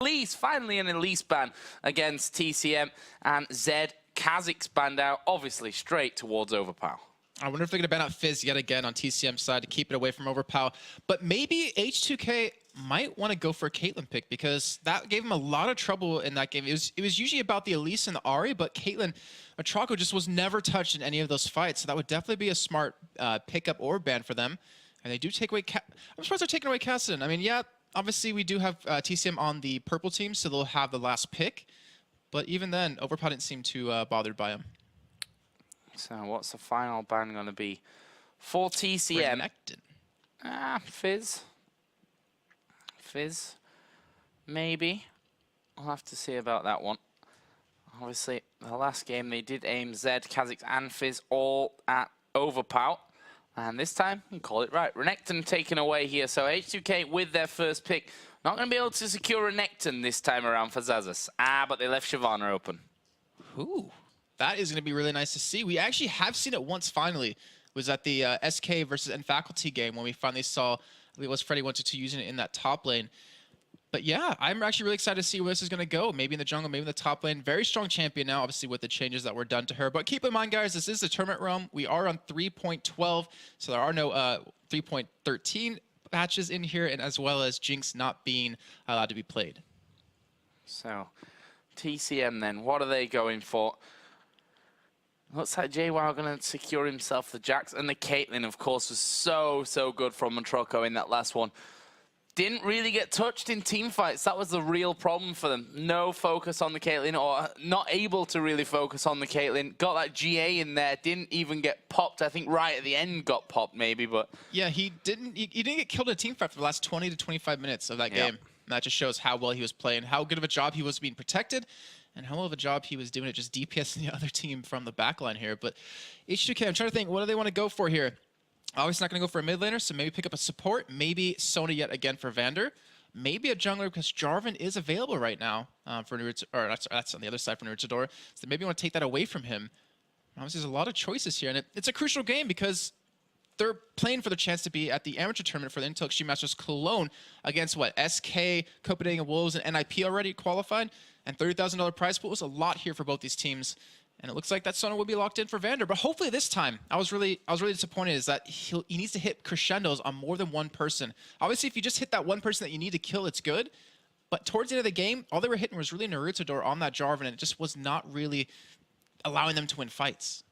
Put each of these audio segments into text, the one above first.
Elise, finally an Elise ban against TCM, and Zed, Kha'Zix banned out, obviously straight towards Overpow. I wonder if they're going to ban out Fizz yet again on TCM side to keep it away from Overpow. But maybe H2k might want to go for a Caitlyn pick because that gave him a lot of trouble in that game. It was usually about the Elise and the Ahri, but Caitlyn, Motroco just was never touched in any of those fights. So that would definitely be a smart pickup or ban for them. And they do take away... I'm surprised they're taking away Cassidy. I mean, yeah, obviously we do have TCM on the purple team, so they'll have the last pick. But even then, Overpow didn't seem too bothered by him. So what's the final ban going to be for TCM? Fizz. Fizz. Maybe. I'll have to see about that one. Obviously, the last game they did aim Zed, Kha'Zix, and Fizz all at Overpow. And this time, you can call it right. Renekton taken away here. So H2k with their first pick. Not going to be able to secure Renekton this time around for Xaxus. But they left Shyvana open. Ooh. That is going to be really nice to see. We actually have seen it once finally. It was at the SK versus N-Faculty game when we finally saw, I believe it was Freddy 1-2 using it in that top lane. But yeah, I'm actually really excited to see where this is going to go. Maybe in the jungle, maybe in the top lane. Very strong champion now, obviously, with the changes that were done to her. But keep in mind, guys, this is the tournament realm. We are on 3.12, so there are no 3.13 patches in here, and as well as Jinx not being allowed to be played. So, TCM then, what are they going for? Looks like Jwaow going to secure himself the Jax, and the Caitlyn, of course, was so good from Motroco in that last one. Didn't really get touched in team fights. That was the real problem for them. No focus on the Caitlyn, or not able to really focus on the Caitlyn. Got that GA in there, didn't even get popped. I think right at the end got popped maybe, but... Yeah, he didn't get killed in a team fight for the last 20 to 25 minutes of that game. And that just shows how well he was playing, how good of a job he was being protected, and how well of a job he was doing at just DPSing the other team from the backline here. But H2k, I'm trying to think, what do they want to go for here? Obviously not going to go for a mid laner, so maybe pick up a support. Maybe Sona yet again for Vander. Maybe a jungler because Jarvan is available right now for Naruterador, or that's on the other side for Naruterador. So maybe you want to take that away from him. Obviously, there's a lot of choices here, and it's a crucial game because they're playing for the chance to be at the amateur tournament for the Intel Extreme Masters Cologne against what? SK, Copenhagen Wolves, and NIP already qualified. And $30,000 prize pool was a lot here for both these teams. And it looks like that Sona will be locked in for Vander. But hopefully this time, I was really disappointed is that he needs to hit crescendos on more than one person. Obviously, if you just hit that one person that you need to kill, it's good. But towards the end of the game, all they were hitting was really Naruterador on that Jarvan, and it just was not really allowing them to win fights.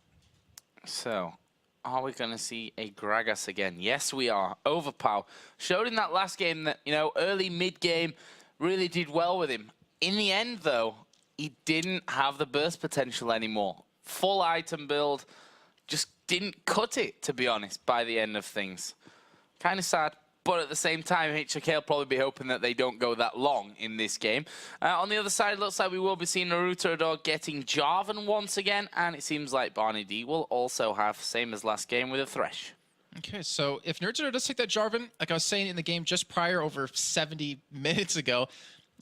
So, are we going to see a Gragas again? Yes, we are. Overpow showed in that last game that, you know, early, mid-game really did well with him. In the end, though, he didn't have the burst potential anymore. Full item build, just didn't cut it, to be honest, by the end of things. Kind of sad, but at the same time, H2k will probably be hoping that they don't go that long in this game. On the other side, it looks like we will be seeing Naruterador getting Jarvan once again, and it seems like BarneyD will also have, same as last game, with a Thresh. Okay, so if Naruterador does take that Jarvan, like I was saying in the game just prior, over 70 minutes ago,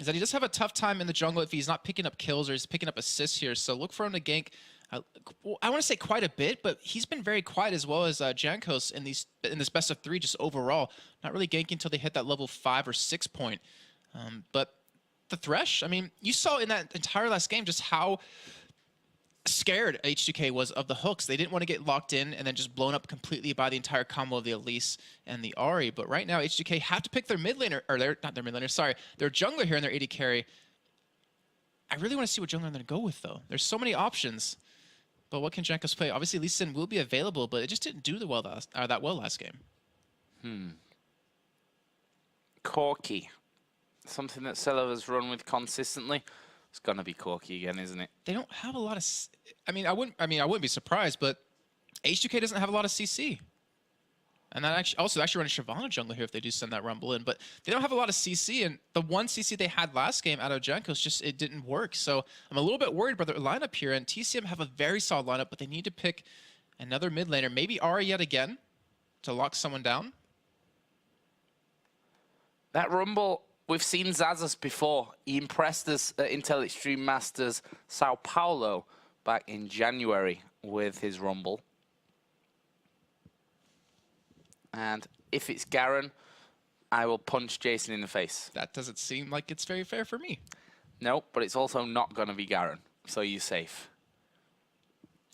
is that he does have a tough time in the jungle if he's not picking up kills or he's picking up assists here. So look for him to gank, I want to say quite a bit, but he's been very quiet as well as Jankos in this best of 3 just overall. Not really ganking until they hit that level 5 or 6 point. But the Thresh, I mean, you saw in that entire last game just how scared H2k was of the hooks. They didn't want to get locked in and then just blown up completely by the entire combo of the Elise and the Ahri. But right now, H2k have to pick their mid laner, or not their mid laner, sorry, their jungler here in their AD carry. I really want to see what jungler they're going to go with, though. There's so many options. But what can Jankos play? Obviously, Lee Sin will be available, but it just didn't do that well last game. Corki. Something that Celaver's run with consistently. It's gonna be Corki again, isn't it? They don't have a lot of. I wouldn't be surprised, but H2k doesn't have a lot of CC, and that actually run a Shyvana jungle here if they do send that Rumble in. But they don't have a lot of CC, and the one CC they had last game out of Jankos it didn't work. So I'm a little bit worried about their lineup here. And TCM have a very solid lineup, but they need to pick another mid laner, maybe Ahri yet again, to lock someone down. That Rumble. We've seen Xaxus before. He impressed us at Intel Extreme Masters Sao Paulo back in January with his Rumble. And if it's Garen, I will punch Jason in the face. That doesn't seem like it's very fair for me. Nope, but it's also not going to be Garen, so you're safe.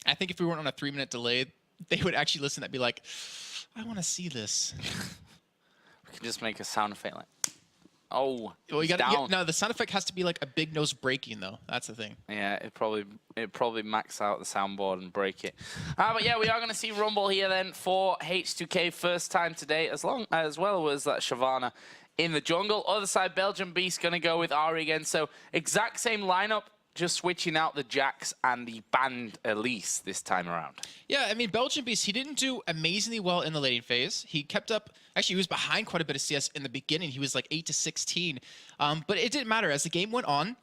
I think if we weren't on a 3-minute delay, they would actually listen and be like, I want to see this. We can just make a sound effect like, oh, well, you down. Yeah, no, the sound effect has to be like a big nose breaking, though. That's the thing. Yeah, it probably max out the soundboard and break it. But yeah, we are going to see Rumble here then for H2k first time today, as well as that Shyvana in the jungle. Other side, Belgianbeast going to go with Ahri again. So exact same lineup, just switching out the Jax and the banned Elise this time around. Yeah, I mean, Belgianbeast, he didn't do amazingly well in the laning phase. He kept up, actually, he was behind quite a bit of CS in the beginning. He was like 8 to 16. But it didn't matter. As the game went on,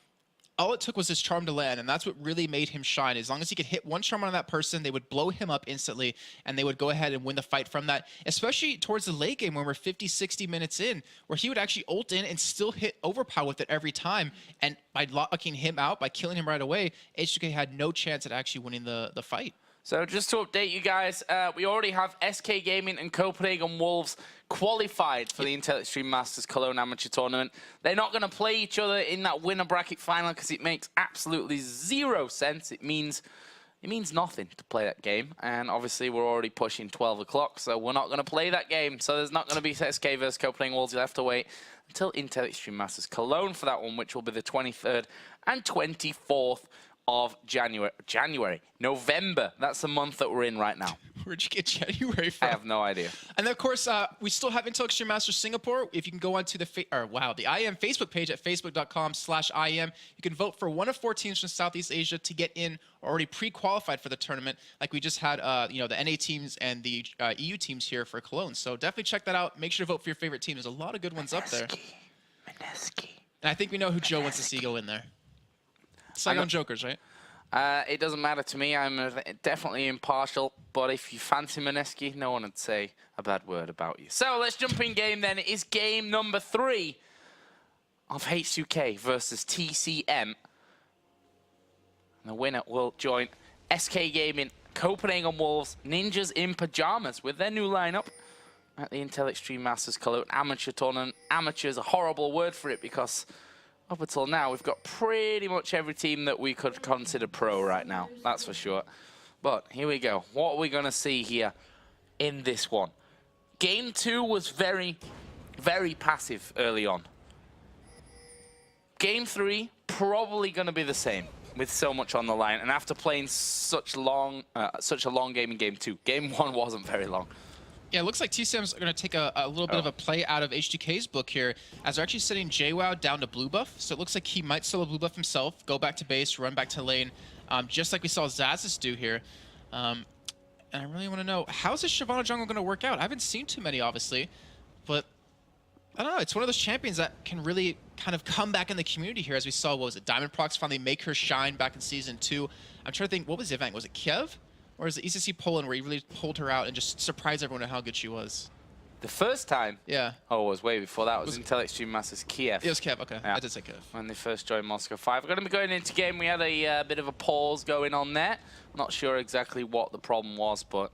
all it took was his charm to land, and that's what really made him shine. As long as he could hit one charm on that person, they would blow him up instantly, and they would go ahead and win the fight from that, especially towards the late game when we're 50, 60 minutes in, where he would actually ult in and still hit Overpow with it every time, and by locking him out, by killing him right away, H2k had no chance at actually winning the fight. So just to update you guys, we already have SK Gaming and Copenhagen Wolves qualified for the Intel Extreme Masters Cologne Amateur Tournament. They're not going to play each other in that winner bracket final because it makes absolutely zero sense. It means nothing to play that game. And obviously we're already pushing 12 o'clock, so we're not going to play that game. So there's not going to be SK versus Copenhagen Wolves. You'll have to wait until Intel Extreme Masters Cologne for that one, which will be the 23rd and 24th of November. That's the month that we're in right now. Where'd you get January from? I have no idea. And then, of course, we still have Intel Extreme Masters Singapore. If you can go onto the IEM Facebook page at facebook.com/IEM, you can vote for one of 4 teams from Southeast Asia to get in already pre-qualified for the tournament. Like we just had, the NA teams and the EU teams here for Cologne. So definitely check that out. Make sure to vote for your favorite team. There's a lot of good ones up there. And I think we know who Joe wants to see go in there. Saigon Jokers, right? It doesn't matter to me. I'm definitely impartial. But if you fancy Mineski, no one would say a bad word about you. So let's jump in game then. It is game number 3 of H2k versus TCM. And the winner will join SK Gaming, Copenhagen Wolves, Ninjas in Pajamas with their new lineup at the Intel Extreme Masters Cologne Amateur Tournament. Amateur is a horrible word for it because up until now, we've got pretty much every team that we could consider pro right now. That's for sure. But here we go. What are we going to see here in this one? Game 2 was very, very passive early on. Game 3, probably going to be the same with so much on the line. And after playing such a long game in Game 2, Game 1 wasn't very long. Yeah, it looks like TCM's going to take a little bit of a play out of H2k's book here, as they're actually sending Jwaow down to blue buff. So it looks like he might solo blue buff himself, go back to base, run back to lane, just like we saw Xaxus do here. And I really want to know, how's this Shyvana jungle going to work out? I haven't seen too many, obviously, but I don't know. It's one of those champions that can really kind of come back in the community here, as we saw, what was it, Diamond Procs finally make her shine back in Season 2. I'm trying to think, what was the event? Was it Kiev? Or is it ECC Poland where he really pulled her out and just surprised everyone at how good she was? The first time? Yeah. Oh, it was way before that. It was Intel Extreme Masters Kiev. It was Kiev, okay. Yeah. I did say Kiev. When they first joined Moscow 5. We're going to be going into game. We had a bit of a pause going on there. Not sure exactly what the problem was, but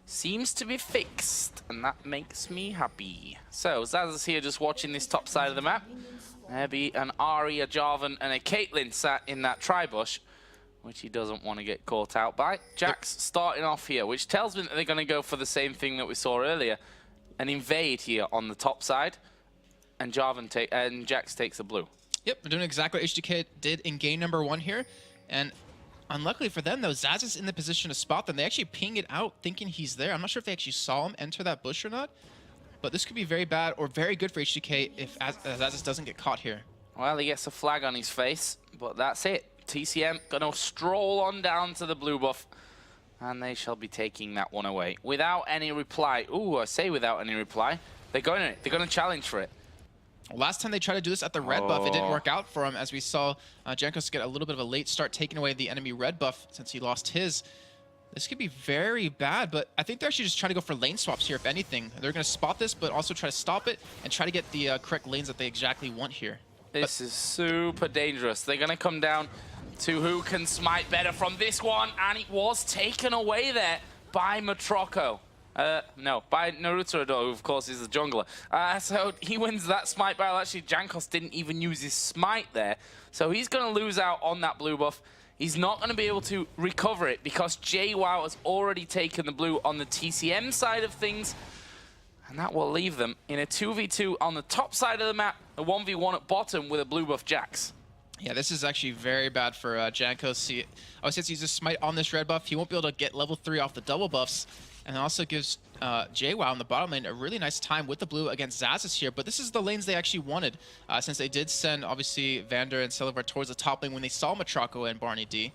seems to be fixed, and that makes me happy. So, Xaxus here just watching this top side of the map. Maybe an Ahri, a Jarvan, and a Caitlyn sat in that tri-bush, which he doesn't want to get caught out by. Jax starting off here, which tells me that they're going to go for the same thing that we saw earlier, an invade here on the top side, and Jax takes the blue. Yep, they're doing exactly what H2k did in game number 1 here, and unluckily for them, though, Xaxus is in the position to spot them. They actually ping it out thinking he's there. I'm not sure if they actually saw him enter that bush or not, but this could be very bad or very good for H2k if Xaxus doesn't get caught here. Well, he gets a flag on his face, but that's it. TCM gonna stroll on down to the blue buff, and they shall be taking that one away without any reply. Ooh, I say without any reply. They're going to challenge for it. Last time they tried to do this at the red buff, it didn't work out for him, as we saw Jankos get a little bit of a late start taking away the enemy red buff since he lost his. This could be very bad, but I think they're actually just trying to go for lane swaps here, if anything. They're going to spot this, but also try to stop it and try to get the correct lanes that they exactly want here. This is super dangerous. They're going to come down to who can smite better from this one, and it was taken away there by Motroco. No, by Naruterador, who of course is the jungler. So he wins that smite battle. Actually, Jankos didn't even use his smite there. So he's going to lose out on that blue buff. He's not going to be able to recover it because Jwaow has already taken the blue on the TCM side of things. And that will leave them in a 2v2 on the top side of the map, a 1v1 at bottom with a blue buff Jax. Yeah, this is actually very bad for Jankos. He obviously uses smite on this red buff. He won't be able to get level 3 off the double buffs. And it also gives Jwaow in the bottom lane a really nice time with the blue against Xaxus here. But this is the lanes they actually wanted, since they did send, obviously, Vander and Celaver towards the top lane when they saw Motroco and BarneyD.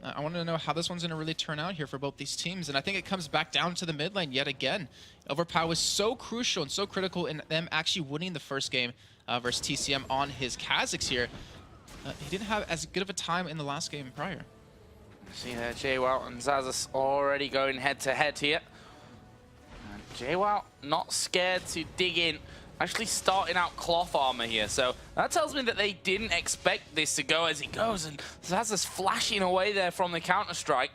I want to know how this one's going to really turn out here for both these teams. And I think it comes back down to the mid lane yet again. Overpow was so crucial and so critical in them actually winning the first game versus TCM on his Kha'Zix here. He didn't have as good of a time in the last game prior. See there, Jwaow and Xaxus already going head-to-head here. And Jwaow not scared to dig in, actually starting out cloth armor here. So that tells me that they didn't expect this to go as it goes. And Xaxus flashing away there from the counter-strike.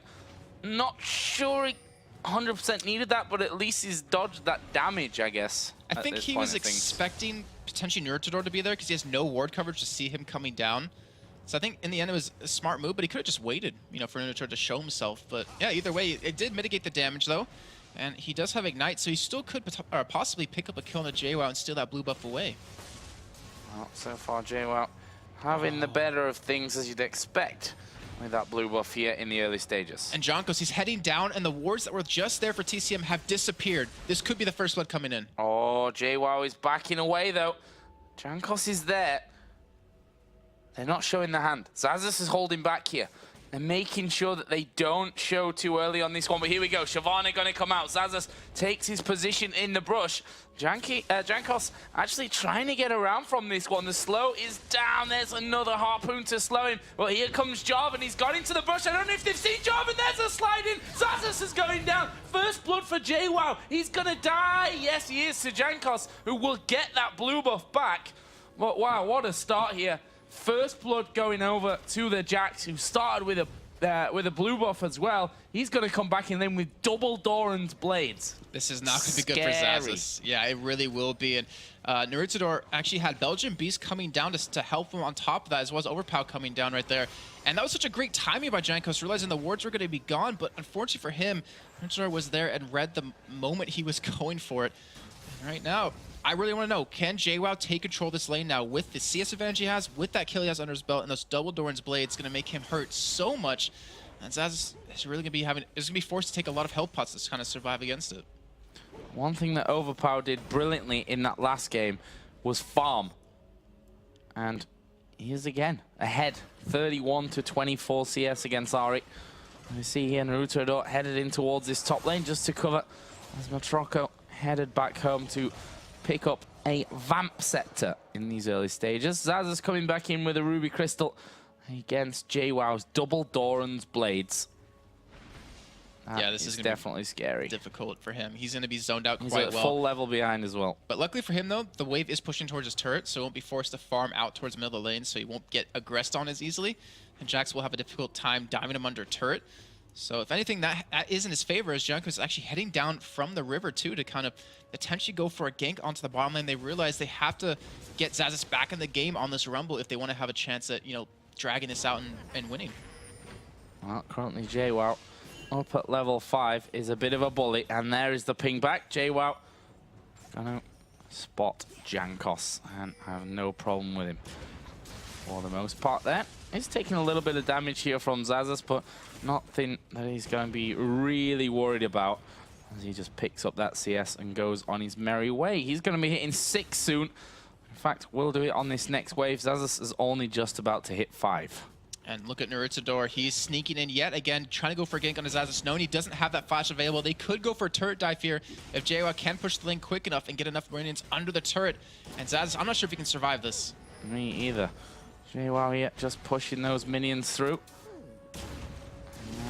Not sure he 100% needed that, but at least he's dodged that damage, I guess. I think he was expecting potentially Naruterador to be there because he has no ward coverage to see him coming down. So I think in the end it was a smart move, but he could have just waited, you know, for Naruterador to show himself. But yeah, either way, it did mitigate the damage though. And he does have Ignite, so he still could possibly pick up a kill on the Jwaow and steal that blue buff away. Well, so far Jwaow having the better of things as you'd expect with that blue buff here in the early stages. And Jankos, he's heading down, and the wards that were just there for TCM have disappeared. This could be the first blood coming in. Oh, Jwaow is backing away though. Jankos is there. They're not showing the hand. Xaxus is holding back here. They're making sure that they don't show too early on this one. But here we go. Shyvana going to come out. Xaxus takes his position in the brush. Jankos actually trying to get around from this one. The slow is down. There's another harpoon to slow him. Well, here comes Jarvan. He's got into the brush. I don't know if they've seen Jarvan. There's a slide in. Xaxus is going down. First blood for Jwaow. He's going to die. Yes, he is to Jankos, who will get that blue buff back. But wow, what a start here. First blood going over to the Jax, who started with a blue buff as well. He's going to come back in then with double Doran's blades. This is not going to be good for Xaxus. Yeah, it really will be. And Naruterador actually had Belgianbeast coming down to help him on top of that, as well as Overpow coming down right there. And that was such a great timing by Jankos, realizing the wards were going to be gone. But unfortunately for him, Naruterador was there and read the moment he was going for it. And right now, I really want to know, can Jwaow take control of this lane now with the CS advantage he has, with that kill he has under his belt, and those double Doran's blades going to make him hurt so much. And Xaxus is really going to be forced to take a lot of health pots to kind of survive against it. One thing that Overpow did brilliantly in that last game was farm. And he is again ahead, 31 to 24 CS against Ahri. We see here Naruterador headed in towards this top lane just to cover, as Motroco headed back home to pick up a Vamp Scepter in these early stages. Xaxus coming back in with a Ruby Crystal against Jwow's double Doran's blades. Yeah, this is definitely scary. Difficult for him. He's going to be zoned out quite well. He's a full level behind as well. But luckily for him, though, the wave is pushing towards his turret, so he won't be forced to farm out towards the middle of the lane, so he won't get aggressed on as easily. And Jax will have a difficult time diving him under turret. So if anything, that is in his favor, as Jankos is actually heading down from the river, too, to kind of potentially go for a gank onto the bottom lane. They realize they have to get Xaxus back in the game on this Rumble if they want to have a chance at, you know, dragging this out and winning. Well, currently Jwaow up at level 5 is a bit of a bully, and there is the ping back. Jwaow gonna spot Jankos and have no problem with him for the most part there. He's taking a little bit of damage here from Xaxus, but nothing that he's going to be really worried about as he just picks up that CS and goes on his merry way. He's going to be hitting 6 soon. In fact, we'll do it on this next wave. Xaxus is only just about to hit 5. And look at Naruterador. He's sneaking in yet again, trying to go for a gank on his Xaxus. Knowing he doesn't have that flash available. They could go for a turret dive here if Jwaow can push the lane quick enough and get enough minions under the turret. And Xaxus, I'm not sure if he can survive this. Me either. Jwaow here just pushing those minions through.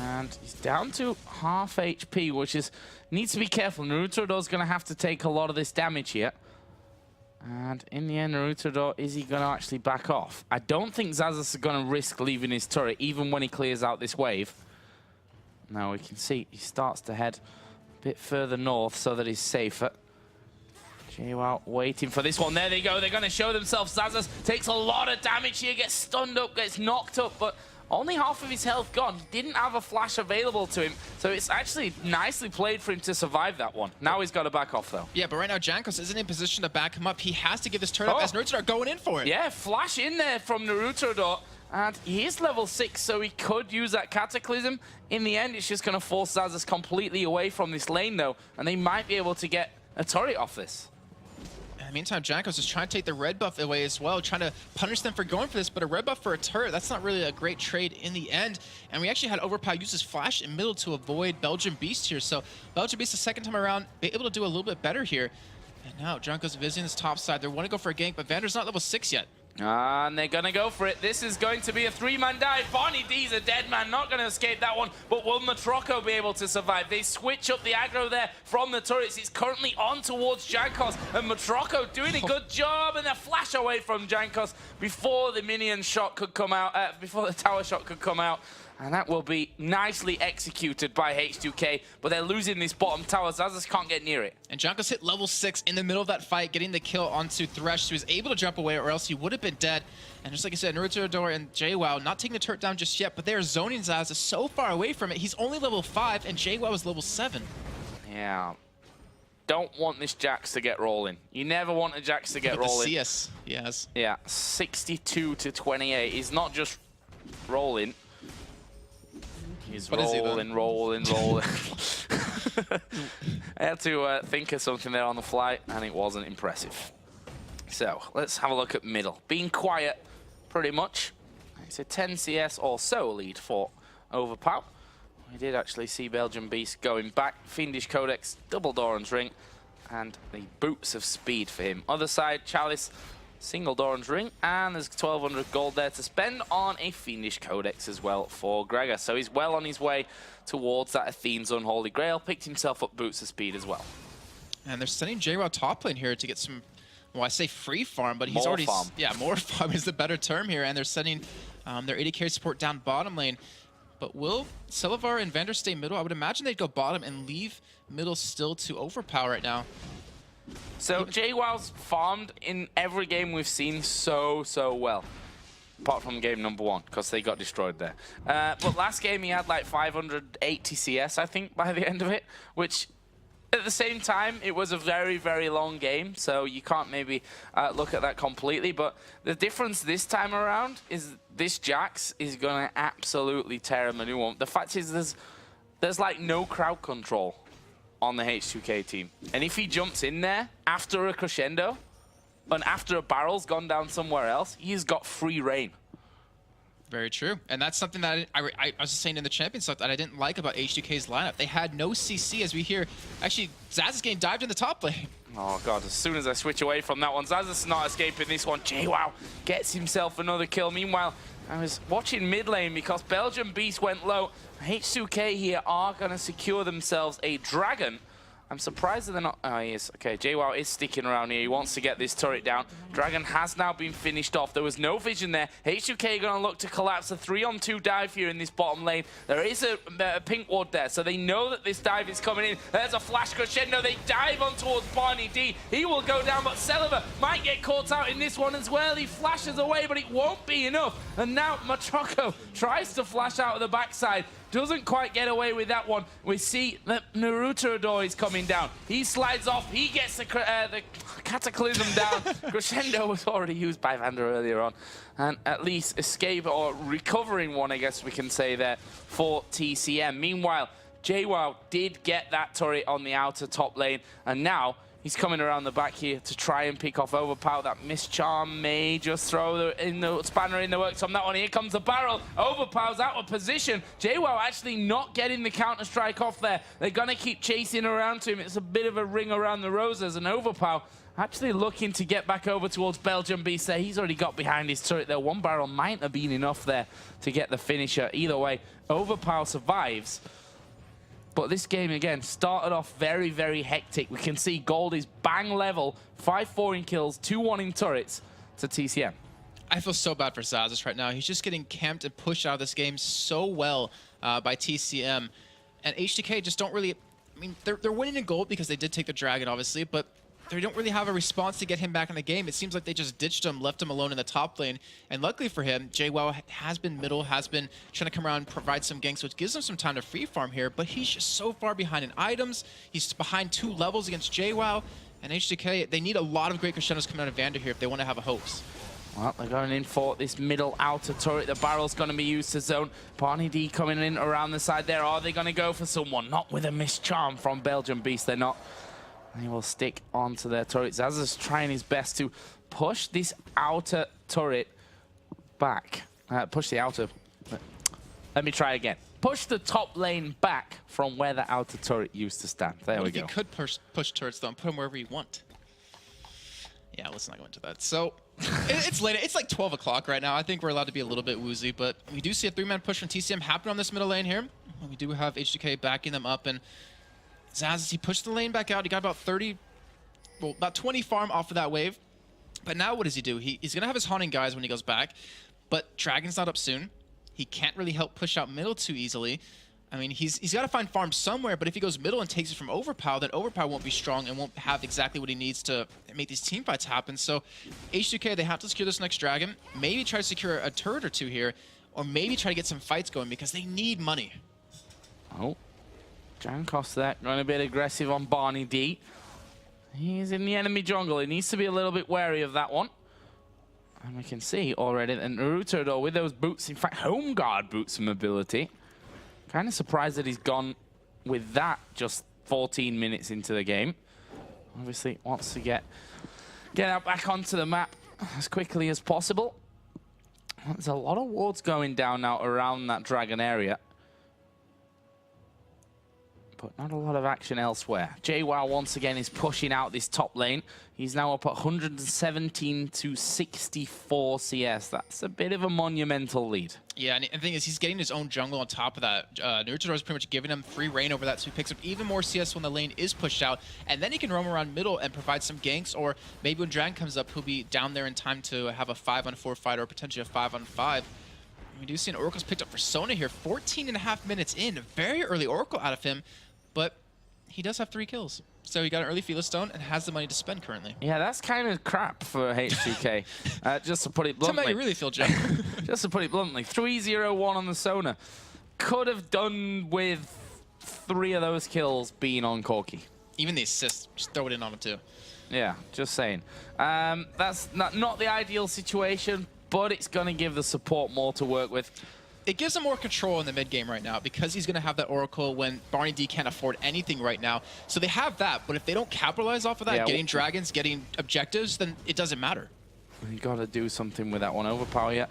And he's down to half HP, which is needs to be careful. Naruterador's going to have to take a lot of this damage here. And in the end, Naruterador, is he going to actually back off? I don't think Xaxus is going to risk leaving his turret, even when he clears out this wave. Now we can see he starts to head bit further north so that he's safer. Jwaow waiting for this one. There they go. They're going to show themselves. Xaxus takes a lot of damage here, gets stunned up, gets knocked up, but only half of his health gone. Didn't have a flash available to him, so it's actually nicely played for him to survive that one. Now he's got to back off, though. Yeah, but right now Jankos isn't in position to back him up. He has to give this turn up as Naruterador going in for it. Yeah, flash in there from Naruterador. And he is level 6, so he could use that Cataclysm. In the end, it's just going to force Xaxus completely away from this lane, though, and they might be able to get a turret off this. In the meantime, Jankos is trying to take the red buff away as well, trying to punish them for going for this, but a red buff for a turret, that's not really a great trade in the end. And we actually had Overpow use his flash in middle to avoid Belgianbeast here, so Belgianbeast the second time around, be able to do a little bit better here. And now Jankos visiting this top side. They want to go for a gank, but Vander's not level 6 yet. And they're going to go for it. This is going to be a 3-man dive. BarneyD's a dead man, not going to escape that one. But will Motroco be able to survive? They switch up the aggro there from the turrets. It's currently on towards Jankos. And Motroco doing a good job. And they flash away from Jankos before the minion shot could come out, before the tower shot could come out. And that will be nicely executed by H2k, but they're losing this bottom tower. Xaxus can't get near it. And Jankos hit level 6 in the middle of that fight, getting the kill onto Thresh. So he was able to jump away, or else he would have been dead. And just like I said, Naruterador and Jwaow not taking the turret down just yet, but they are zoning Xaxus so far away from it. He's only level 5, and Jwaow is level 7. Yeah. Don't want this Jax to get rolling. You never want a Jax to get rolling. The CS, yes. Yeah, 62 to 28. He's not just rolling. He's rolling. I had to think of something there on the fly, and it wasn't impressive. So, let's have a look at middle. Being quiet, pretty much. It's a 10 CS or so lead for Overpow. We did actually see Belgianbeast going back. Fiendish Codex, double Doran's Ring, and the boots of speed for him. Other side, Chalice, single Doran's Ring, and there's 1,200 gold there to spend on a Fiendish Codex as well for Gragas. So he's well on his way towards that Athene's Unholy Grail. Picked himself up boots of speed as well. And they're sending Jwaow top lane here to get some, well, I say free farm, but he's more already... farm. Yeah, more farm is the better term here. And they're sending their AD carry support down bottom lane. But will Celaver and Vander stay middle? I would imagine they'd go bottom and leave middle still to Overpow right now. So Jwow's farmed in every game we've seen so well. Apart from game number 1, because they got destroyed there. But last game he had like 580 CS, I think, by the end of it. Which, at the same time, it was a very long game. So you can't maybe look at that completely. But the difference this time around is this Jax is going to absolutely tear him a new one. The fact is there's like no crowd control on the H2k team. And if he jumps in there after a crescendo and after a barrel's gone down somewhere else, he's got free reign. Very true. And that's something that I was just saying in the champion stuff that I didn't like about H2k's lineup. They had no CC, as we hear. Actually, Xaxus getting dived in the top lane. Oh god, as soon as I switch away from that one, Xaxus is not escaping this one. Jwaow gets himself another kill. Meanwhile, I was watching mid lane because Belgianbeast went low. H2k here are going to secure themselves a dragon. I'm surprised that they're not... Oh, he is. Okay, Jwaow is sticking around here. He wants to get this turret down. Dragon has now been finished off. There was no vision there. H2k are going to look to collapse a 3-on-2 dive here in this bottom lane. There is a pink ward there, so they know that this dive is coming in. There's a flash crescendo. They dive on towards BarneyD. He will go down, but Celaver might get caught out in this one as well. He flashes away, but it won't be enough. And now Motroco tries to flash out of the backside. Doesn't quite get away with that one. We see that Naruterador is coming down. He slides off. He gets the Cataclysm down. Crescendo was already used by Vander earlier on. And at least escape, or recovering one, I guess we can say there, for TCM. Meanwhile, Jwaow did get that turret on the outer top lane. And now he's coming around the back here to try and pick off Overpow. That Mischarm may just throw the spanner in the works on that one. Here comes the barrel. Overpow's out of position. Jwaow actually not getting the counter-strike off there. They're going to keep chasing around to him. It's a bit of a ring around the roses. And Overpow actually looking to get back over towards Belgianbeast there. He's already got behind his turret there. One barrel might have been enough there to get the finisher. Either way, Overpow survives. But this game, again, started off very hectic. We can see gold is bang level, 5-4 in kills, 2-1 in turrets to TCM. I feel so bad for Xaxus right now. He's just getting camped and pushed out of this game so well by TCM. And H2k just don't really... I mean, they're winning in gold because they did take the dragon, obviously, but they don't really have a response to get him back in the game. It seems like they just ditched him, left him alone in the top lane. And luckily for him, Jwaow has been middle, has been trying to come around and provide some ganks, which gives him some time to free farm here. But he's just so far behind in items. He's behind 2 levels against Jwaow. And H2k, they need a lot of great crescendos coming out of Vander here if they want to have a hopes. Well, they're going in for this middle outer turret. The barrel's going to be used to zone. BarneyD coming in around the side there. Are they going to go for someone? Not with a mischarm from Belgianbeast. They're not. They will stick onto their turret. Xaxus trying his best to push this outer turret back. Push the outer. Let me try again. Push the top lane back from where the outer turret used to stand. There we go. You could push turrets, though, and put them wherever you want. Yeah, let's not go into that. So, it's late. It's like 12 o'clock right now. I think we're allowed to be a little bit woozy, but we do see a 3-man push from TCM happen on this middle lane here. We do have H2k backing them up, and Xaxus, he pushed the lane back out. He got about 20 farm off of that wave. But now what does he do? He's going to have his haunting guys when he goes back, but Dragon's not up soon. He can't really help push out middle too easily. I mean, he's got to find farm somewhere, but if he goes middle and takes it from Overpow, then Overpow won't be strong and won't have exactly what he needs to make these team fights happen. So H2k, they have to secure this next dragon, maybe try to secure a turret or 2 here, or maybe try to get some fights going because they need money. Oh, Jankos there, going a bit aggressive on BarneyD. He's in the enemy jungle. He needs to be a little bit wary of that one. And we can see already that Naruterador with those boots, in fact, home guard boots mobility. Kind of surprised that he's gone with that just 14 minutes into the game. Obviously wants to get out back onto the map as quickly as possible. There's a lot of wards going down now around that dragon area, but not a lot of action elsewhere. Jwaow once again is pushing out this top lane. He's now up at 117 to 64 CS. That's a bit of a monumental lead. Yeah, and the thing is, he's getting his own jungle on top of that. Naruterador is pretty much giving him free reign over that, so he picks up even more CS when the lane is pushed out, and then he can roam around middle and provide some ganks, or maybe when Dragon comes up, he'll be down there in time to have a 5-on-4 fight or potentially a 5-on-5. We do see an Oracle's picked up for Sona here, 14.5 minutes in. A very early Oracle out of him, but he does have 3 kills. So he got an early Felis Stone and has the money to spend currently. Yeah, that's kind of crap for H2k. Just to put it bluntly. Tell me how you really feel, Jack. Just to put it bluntly, 3-0-1 on the Sona. Could have done with 3 of those kills being on Corki. Even the assists, just throw it in on him too. Yeah, just saying. That's not the ideal situation, but it's going to give the support more to work with. It gives him more control in the mid game right now because he's going to have that Oracle when BarneyD can't afford anything right now. So they have that, but if they don't capitalize off of that, getting dragons, getting objectives, then it doesn't matter. You got to do something with that one. Overpow yet.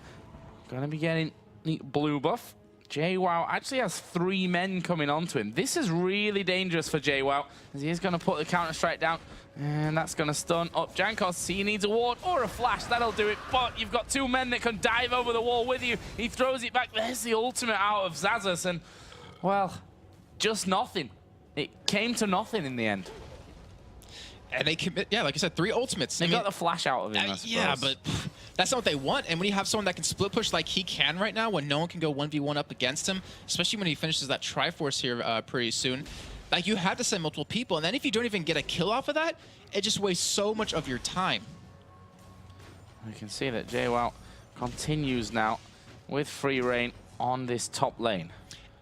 Going to be getting the blue buff. Jwaow actually has 3 men coming onto him. This is really dangerous for Jwaow, as he is going to put the counter-strike down, and that's going to stun up Jankos. He needs a ward or a flash. That'll do it, but you've got 2 men that can dive over the wall with you. He throws it back. There's the ultimate out of Xaxus, and, well, just nothing. It came to nothing in the end. And they commit, yeah, like I said, 3 ultimates. They got the flash out of him, I suppose. Yeah, but that's not what they want. And when you have someone that can split push like he can right now, when no one can go 1v1 up against him, especially when he finishes that Triforce here pretty soon, like you have to send multiple people. And then if you don't even get a kill off of that, it just wastes so much of your time. We can see that Jwaow continues now with free reign on this top lane.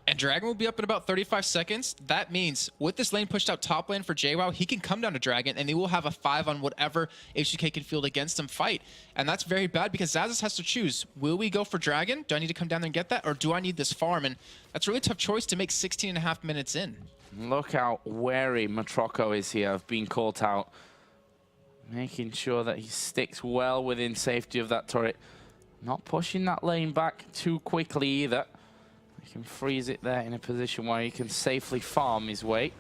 And Dragon will be up in about 35 seconds. That means with this lane pushed out top lane for Jwaow, he can come down to Dragon and they will have a 5 on whatever H2k can field against him fight. And that's very bad because Xaxus has to choose. Will we go for Dragon? Do I need to come down there and get that? Or do I need this farm? And that's a really tough choice to make 16.5 minutes in. Look how wary Motroco is here of being caught out. Making sure that he sticks well within safety of that turret. Not pushing that lane back too quickly either. He can freeze it there in a position where he can safely farm his way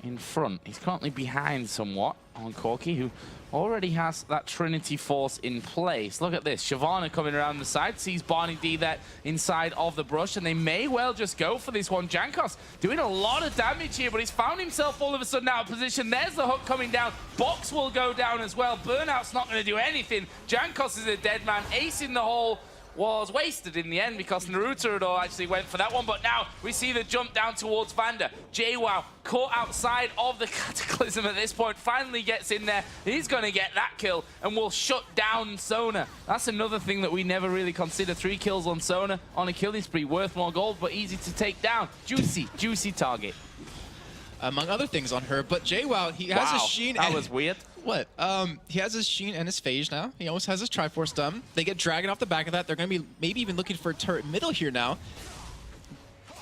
in front. He's currently behind somewhat on Corki, who already has that Trinity Force in place. Look at this. Shyvana coming around the side, sees BarneyD there inside of the brush, and they may well just go for this one. Jankos doing a lot of damage here, but he's found himself all of a sudden out of position. There's the hook coming down. Box will go down as well. Burnout's not going to do anything. Jankos is a dead man, ace in the hole. was wasted in the end because Naruterador actually went for that one. But now we see the jump down towards Vander. Jwaow caught outside of the Cataclysm at this point, finally gets in there. He's going to get that kill and will shut down Sona. That's another thing that we never really consider. 3 kills on Sona on a killing spree, worth more gold, but easy to take down. Juicy, juicy target. Among other things on her, but Jwaow, he has his Sheen. That was weird. What? He has his Sheen and his Phage now. He almost has his Triforce done. They get Dragon off the back of that. They're going to be maybe even looking for a turret middle here now.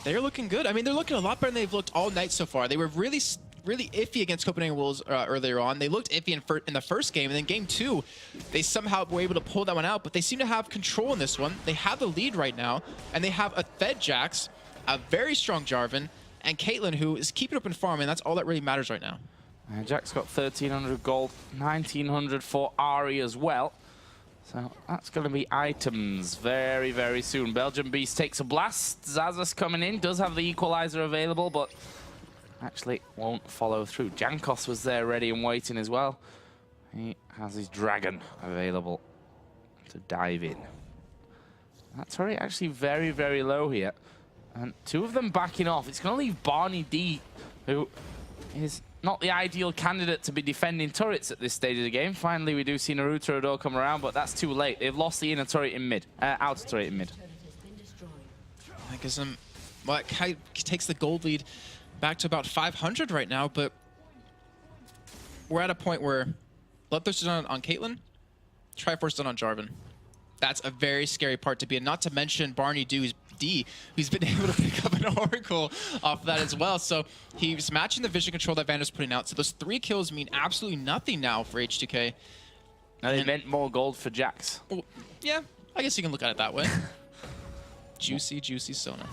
They're looking good. I mean, they're looking a lot better than they've looked all night so far. They were really iffy against Copenhagen Wolves earlier on. They looked iffy in the first game, and then game 2, they somehow were able to pull that one out, but they seem to have control in this one. They have the lead right now, and they have a fed Jax, a very strong Jarvan, and Caitlyn, who is keeping up in farm, and that's all that really matters right now. And Jack's got 1,300 gold, 1,900 for Ahri as well. So that's going to be items very, very soon. Belgianbeast takes a blast. Xaxus coming in, does have the equalizer available, but actually won't follow through. Jankos was there ready and waiting as well. He has his dragon available to dive in. That turret actually very, very low here. And 2 of them backing off. It's going to leave BarneyD, who is not the ideal candidate to be defending turrets at this stage of the game. Finally, we do see Naruterador come around, but that's too late. They've lost the inner turret in mid, outer turret in mid. That gives them, well, it takes the gold lead back to about 500 right now, but we're at a point where Bloodthirst is done on Caitlyn, Triforce done on Jarvan. That's a very scary part to be in, not to mention BarneyD, who's been able to pick up an Oracle off of that as well. So he's matching the vision control that Vander's putting out. So those 3 kills mean absolutely nothing now for H2k. And they meant more gold for Jax. Well, yeah, I guess you can look at it that way. Juicy, juicy Sona.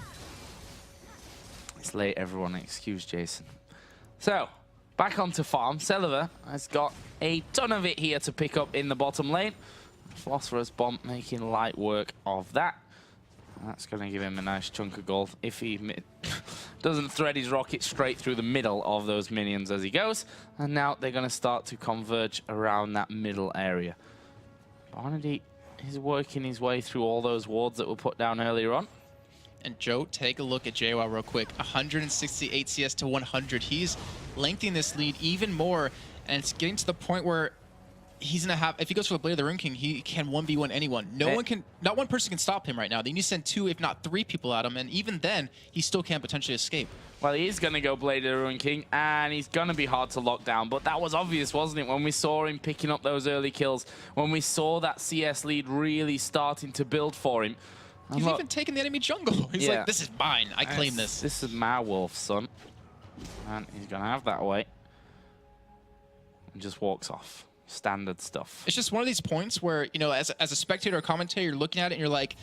It's late, everyone. Excuse Jason. So, back onto farm. Celaver has got a ton of it here to pick up in the bottom lane. Phosphorus Bomb making light work of that. That's going to give him a nice chunk of gold if he doesn't thread his rocket straight through the middle of those minions as he goes. And now they're going to start to converge around that middle area. BarneyD is working his way through all those wards that were put down earlier on. And Joe, take a look at Jwaow real quick. 168 CS to 100. He's lengthening this lead even more, and it's getting to the point where he's gonna have, if he goes for the Blade of the Rune King, he can 1v1 anyone. Not one person can stop him right now. They need to send 2, if not 3 people at him, and even then, he still can't potentially escape. Well, he is gonna go Blade of the Rune King, and he's gonna be hard to lock down, but that was obvious, wasn't it? When we saw him picking up those early kills, when we saw that CS lead really starting to build for him. He's even taking the enemy jungle. He's like, this is mine. I claim this. This is my wolf, son. And he's gonna have that away. And just walks off. Standard stuff. It's just one of these points where, you know, as a spectator or commentator, you're looking at it and you're like,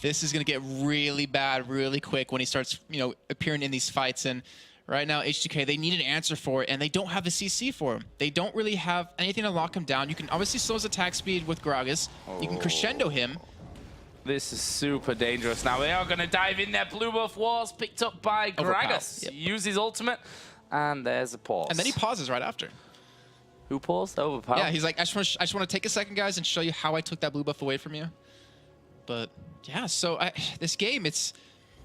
this is going to get really bad really quick when he starts, you know, appearing in these fights. And right now, H2k, they need an answer for it, and they don't have a CC for him. They don't really have anything to lock him down. You can obviously slow his attack speed with Gragas. You can crescendo him. This is super dangerous. Now they are going to dive in there. Blue buff was picked up by Gragas. Yep. Use his ultimate, and there's a pause. And then he pauses right after. Who paused? Overpow. Yeah, he's like, I just want to take a second, guys, and show you how I took that blue buff away from you. But yeah, so this game, it's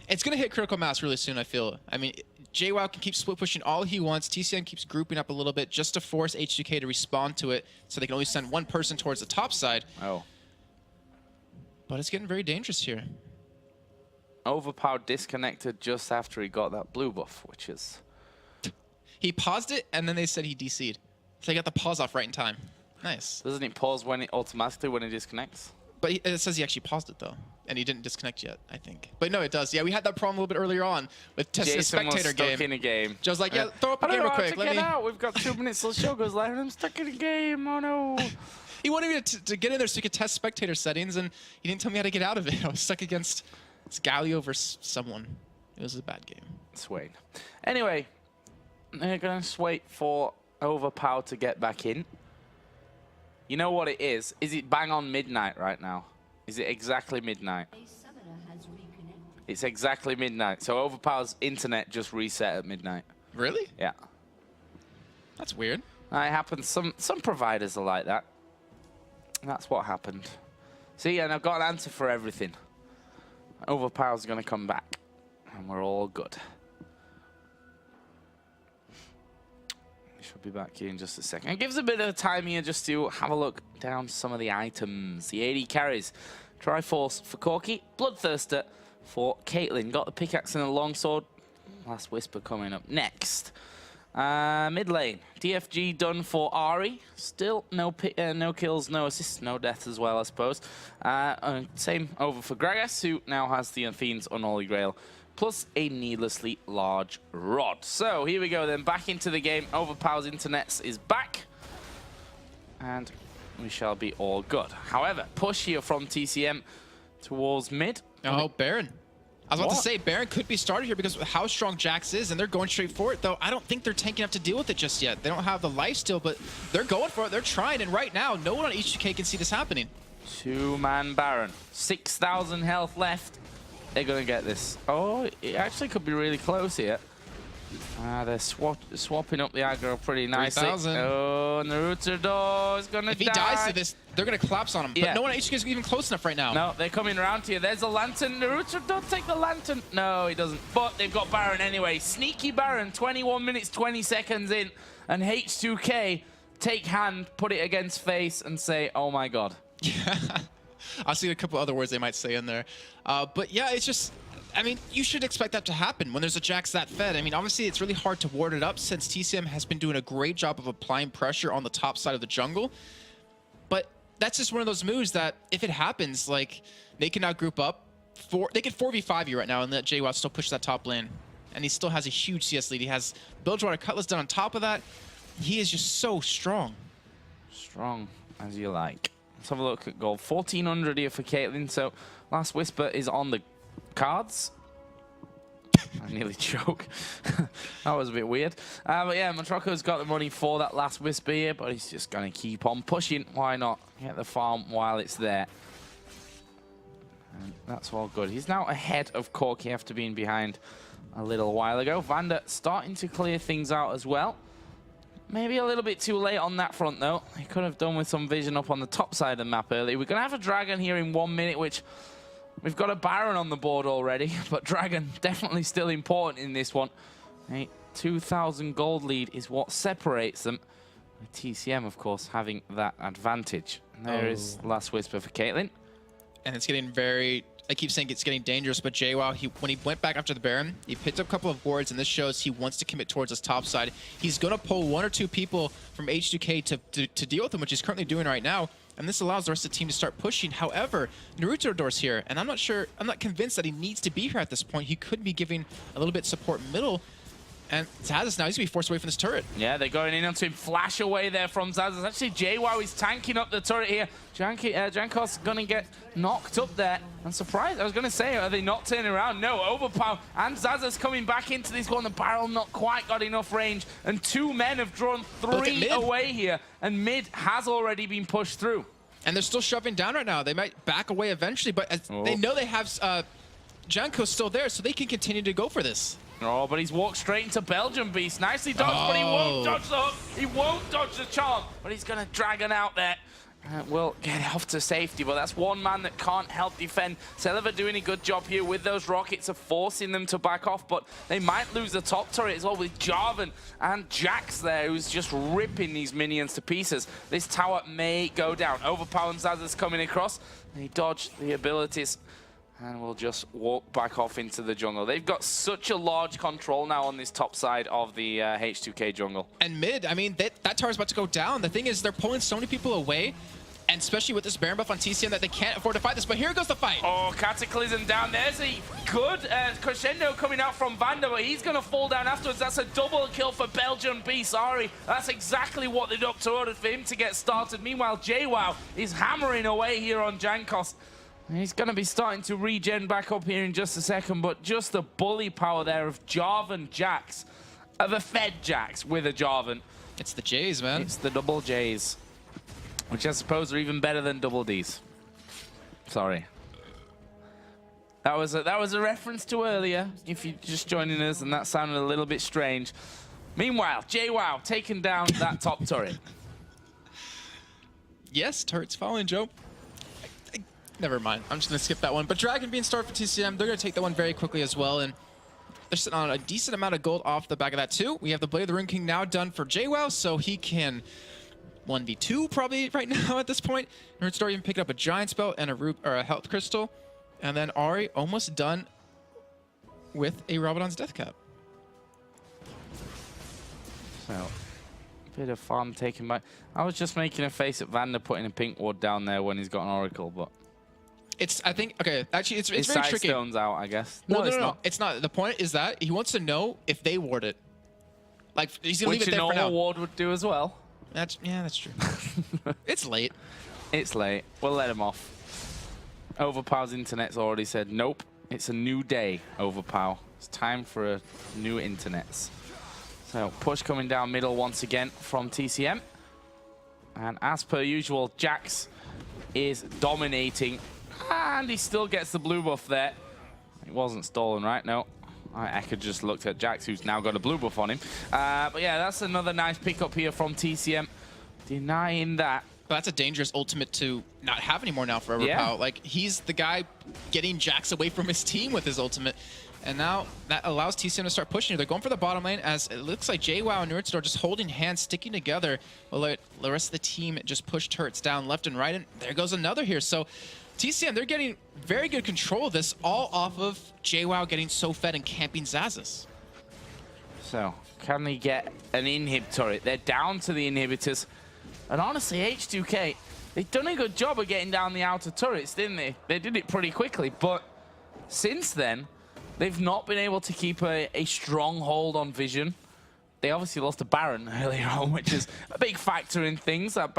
going to hit critical mass really soon, I feel. I mean, Jwaow can keep split pushing all he wants. TCM keeps grouping up a little bit just to force H2k to respond to it, so they can only send 1 person towards the top side. Oh. But it's getting very dangerous here. Overpow disconnected just after he got that blue buff, which is... He paused it, and then they said he DC'd. So he got the pause off right in time. Nice. Doesn't it pause when it automatically when it disconnects? But it says he actually paused it, though. And he didn't disconnect yet, I think. But no, it does. Yeah, we had that problem a little bit earlier on with testing a spectator game. Stuck in a game. Joe's like, yeah, throw up a game real quick. Let me out. We've got 2 minutes till the show goes live, and I'm stuck in a game. Oh, no. He wanted me to get in there so he could test spectator settings, and he didn't tell me how to get out of it. I was stuck against Galio versus someone. It was a bad game. Swain. Anyway, they're going to wait for Overpow to get back in. You know what it is? Is it bang on midnight right now? Is it exactly midnight? It's exactly midnight. So Overpow's internet just reset at midnight. Really? Yeah. That's weird. It happens. Some providers are like that. That's what happened. See, and I've got an answer for everything. Overpow's going to come back, and we're all good. Should be back here in just a second. It gives a bit of time here just to have a look down some of the items. The AD carries. Triforce for Corki. Bloodthirster for Caitlyn. Got the pickaxe and a longsword. Last Whisper coming up next. Mid lane. DFG done for Ahri. Still no kills, no assists, no deaths as well, I suppose. Same over for Gragas, who now has the Fiend's Unholy Grail, plus a needlessly large rod. So here we go then, back into the game. Overpow's internets is back, and we shall be all good. However, push here from TCM towards mid. Oh, Baron. I was about to say, Baron could be started here because of how strong Jax is, and they're going straight for it, though I don't think they're tanking enough to deal with it just yet. They don't have the life still, but they're going for it. They're trying, and right now, no one on H2k can see this happening. Two-man Baron. 6,000 health left. They're going to get this. Oh, it actually could be really close here. They're swapping up the aggro pretty nicely. 3,000. Oh, Naruterador is going to die. If he dies to this, they're going to collapse on him. Yeah. But no one at HK is even close enough right now. No, they're coming around here. There's a lantern. Naruterador, take the lantern. No, he doesn't. But they've got Baron anyway. Sneaky Baron, 21 minutes, 20 seconds in. And H2k take hand, put it against face, and say, oh my god. Yeah. I'll see a couple other words they might say in there. But yeah, it's just, I mean, you should expect that to happen when there's a Jax that fed. I mean, obviously, it's really hard to ward it up since TCM has been doing a great job of applying pressure on the top side of the jungle. But that's just one of those moves that, if it happens, like, they can now group up. They can 4v5 you right now and let Jwaow still push that top lane. And he still has a huge CS lead. He has Bilgewater Cutlass done on top of that. He is just so strong. Strong as you like. Let's have a look at gold. 1,400 here for Caitlyn. So, Last Whisper is on the cards. I nearly choke. That was a bit weird. But yeah, Motroco's got the money for that Last Whisper here, but he's just going to keep on pushing. Why not? Get the farm while it's there. And that's all good. He's now ahead of Corki after being behind a little while ago. Vander starting to clear things out as well. Maybe a little bit too late on that front, though. He could have done with some vision up on the top side of the map early. We're going to have a Dragon here in 1 minute, which we've got a Baron on the board already, but Dragon definitely still important in this one. A 2,000 gold lead is what separates them. With TCM, of course, having that advantage. And there is Last Whisper for Caitlyn. And it's getting very, I keep saying it's getting dangerous, but Jwaow, when he went back after the Baron, he picked up a couple of wards, and this shows he wants to commit towards his top side. He's going to pull 1 or 2 people from H2k to deal with him, which he's currently doing right now. And this allows the rest of the team to start pushing. However, Naruterador's here, and I'm not convinced that he needs to be here at this point. He could be giving a little bit support middle. And Xaxus now, he's going to be forced away from this turret. Yeah, they're going in onto him. Flash away there from Xaxus. Actually, Jwaow is tanking up the turret here. Jankos going to get knocked up there. I'm surprised. I was going to say, are they not turning around? No, Overpow and Xaxus coming back into this one. The barrel not quite got enough range. And 2 men have drawn 3 away here. And mid has already been pushed through. And they're still shoving down right now. They might back away eventually, but they know they have Jankos still there, so they can continue to go for this. Oh, but he's walked straight into Belgianbeast. Nicely dodged, but he won't dodge the hook. He won't dodge the charm, but he's going to Dragon out there. Will get off to safety, but that's one man that can't help defend. Celaver doing a good job here with those rockets of forcing them to back off, but they might lose the top turret as well with Jarvan and Jax there, who's just ripping these minions to pieces. This tower may go down. Overpow and Xaxus coming across. They dodge the abilities and will just walk back off into the jungle. They've got such a large control now on this top side of the H2k jungle. And mid, I mean, that tower's about to go down. The thing is, they're pulling so many people away, and especially with this Baron buff on TCM, that they can't afford to fight this. But here goes the fight. Oh, Cataclysm down. There's a good crescendo coming out from Vander, but he's going to fall down afterwards. That's a double kill for Belgianbeast. Ahri, that's exactly what the doctor ordered for him to get started. Meanwhile, Jwaow is hammering away here on Jankos. He's going to be starting to regen back up here in just a second, but just the bully power there of Jarvan Jax, of a fed Jax with a Jarvan. It's the J's, man. It's the double J's, which I suppose are even better than double D's. Sorry. That was a reference to earlier, if you're just joining us, and that sounded a little bit strange. Meanwhile, Jwaow taking down that top turret. Yes, turret's falling, Joe. Never mind. I'm just going to skip that one. But Dragon being started for TCM, they're going to take that one very quickly as well. And they're sitting on a decent amount of gold off the back of that too. We have the Blade of the Rune King now done for Jwaow, so he can 1v2 probably right now at this point. Naruterador even picking up a Giant Spell and a Health Crystal. And then Ahri almost done with a Rabadon's Death Cap. So, bit of farm taken by... I was just making a face at Vander putting a pink ward down there when he's got an Oracle, but... It's, I think, okay, actually, it's very side tricky. stone's out, I guess. Well, no, it's not. The point is that he wants to know if they ward it. Like, he's going to leave it there for now. Which a normal ward would do as well. Yeah, that's true. It's late. It's late. We'll let him off. Overpow's internet's already said, nope, it's a new day, Overpow. It's time for a new internets. So, push coming down middle once again from TCM. And as per usual, Jax is dominating. And he still gets the blue buff there. It wasn't stolen, right? No. I could just looked at Jax, who's now got a blue buff on him. But yeah, that's another nice pickup here from TCM. Denying that. But that's a dangerous ultimate to not have anymore now for Overpow. Yeah. Like, he's the guy getting Jax away from his team with his ultimate. And now that allows TCM to start pushing. They're going for the bottom lane as it looks like Jwaow and Naruterador just holding hands, sticking together. Will let the rest of the team just push turrets down left and right. And there goes another here. So TCM, they're getting very good control of this, all off of Jwaow getting so fed and camping Xaxus. So, can they get an inhib turret? They're down to the inhibitors. And honestly, H2k, they've done a good job of getting down the outer turrets, didn't they? They did it pretty quickly, but since then, they've not been able to keep a strong hold on vision. They obviously lost to Baron earlier on, which is a big factor in things. That